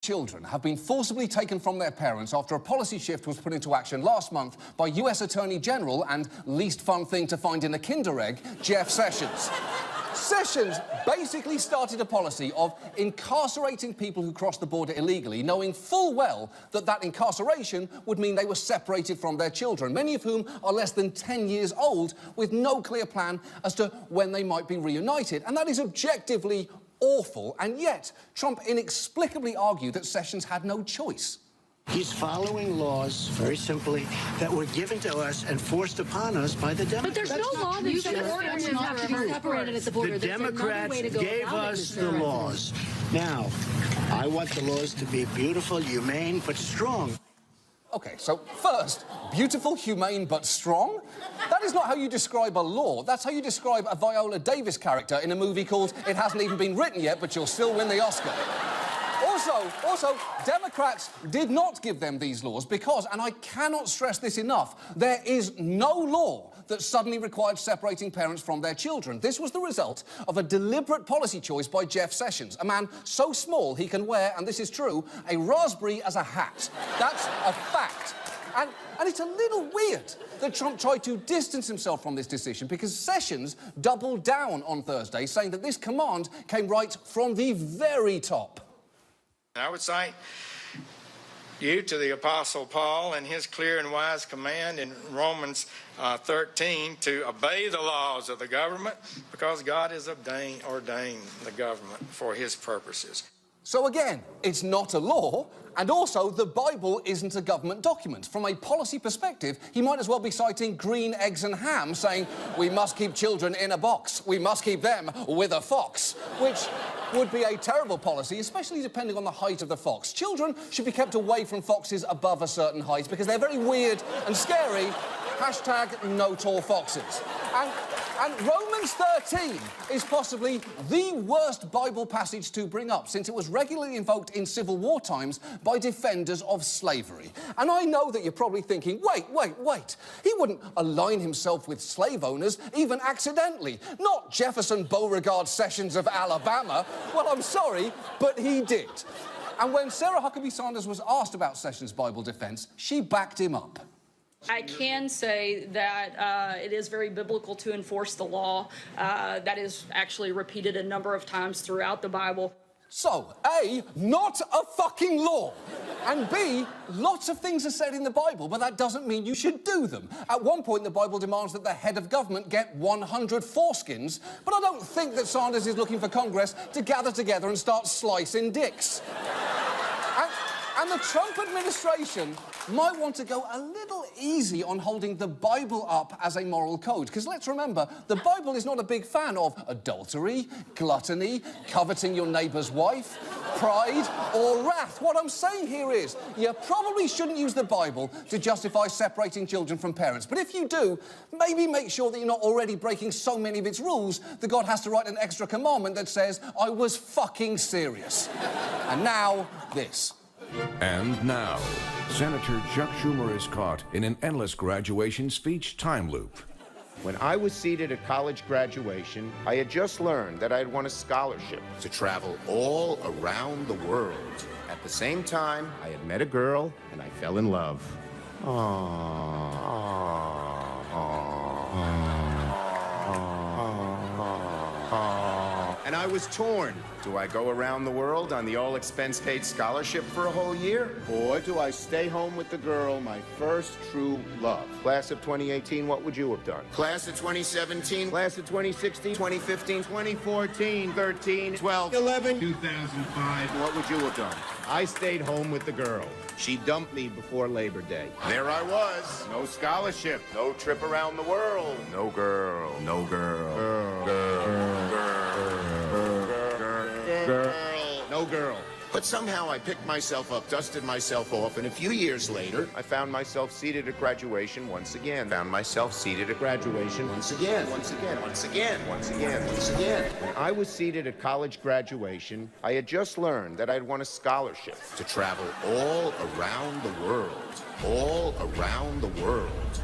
Children have been forcibly taken from their parents after a policy shift was put into action last month by US Attorney General and least fun thing to find in a Kinder Egg, Jeff Sessions. Sessions basically started a policy of incarcerating people who cross the border illegally, knowing full well that that incarceration would mean they were separated from their children, many of whom are less than 10 years old, with no clear plan as to when they might be reunited. And that is objectively awful, and yet Trump inexplicably argued that Sessions had no choice. He's following laws, very simply, that were given to us and forced upon us by the Democrats. But there's no law that says borders have to be separated at the border. The Democrats gave us the laws. Now, I want the laws to be beautiful, humane, but strong. OK, so first, beautiful, humane, but strong? That is not how you describe a law. That's how you describe a Viola Davis character in a movie called It Hasn't Even Been Written Yet, but You'll Still Win the Oscar. Also, Democrats did not give them these laws because, and I cannot stress this enough, there is no law that suddenly required separating parents from their children. This was the result of a deliberate policy choice by Jeff Sessions, a man so small he can wear, and this is true, a raspberry as a hat. That's a fact. And it's a little weird that Trump tried to distance himself from this decision because Sessions doubled down on Thursday, saying that this command came right from the very top. I would cite you to the Apostle Paul and his clear and wise command in Romans 13 to obey the laws of the government because God has ordained the government for his purposes. So again, it's not a law, and also the Bible isn't a government document. From a policy perspective, he might as well be citing Green Eggs and Ham, saying, we must keep children in a box, we must keep them with a fox, which would be a terrible policy, especially depending on the height of the fox. Children should be kept away from foxes above a certain height because they're very weird and scary. Hashtag no tall foxes. And Romans 13 is possibly the worst Bible passage to bring up, since it was regularly invoked in Civil War times by defenders of slavery. And I know that you're probably thinking, wait. He wouldn't align himself with slave owners, even accidentally. Not Jefferson Beauregard Sessions of Alabama. Well, I'm sorry, but he did. And when Sarah Huckabee Sanders was asked about Sessions' Bible defense, she backed him up. I can say that it is very biblical to enforce the law. That is actually repeated a number of times throughout the Bible. So, A, not a fucking law. And B, lots of things are said in the Bible, but that doesn't mean you should do them. At one point, the Bible demands that the head of government get 100 foreskins, but I don't think that Sanders is looking for Congress to gather together and start slicing dicks. And the Trump administration might want to go a little easy on holding the Bible up as a moral code. Because let's remember, the Bible is not a big fan of adultery, gluttony, coveting your neighbour's wife, pride, or wrath. What I'm saying here is, you probably shouldn't use the Bible to justify separating children from parents. But if you do, maybe make sure that you're not already breaking so many of its rules that God has to write an extra commandment that says, I was fucking serious. And now, this. And now, Senator Chuck Schumer is caught in an endless graduation speech time loop. When I was seated at college graduation, I had just learned that I had won a scholarship to travel all around the world. At the same time, I had met a girl and I fell in love. And I was torn. Do I go around the world on the all-expense-paid scholarship for a whole year? Or do I stay home with the girl, my first true love? Class of 2018, what would you have done? Class of 2017, class of 2016, 2015, 2014, 13, 12, 11, 2005. What would you have done? I stayed home with the girl. She dumped me before Labor Day. There I was. No scholarship. No trip around the world. No girl. No girl. No girl. But somehow I picked myself up, dusted myself off, and a few years later, I found myself seated at graduation once again. Found myself seated at graduation once again. Once again. Once again. Once again. Once again. When I was seated at college graduation, I had just learned that I'd won a scholarship to travel all around the world. All around the world.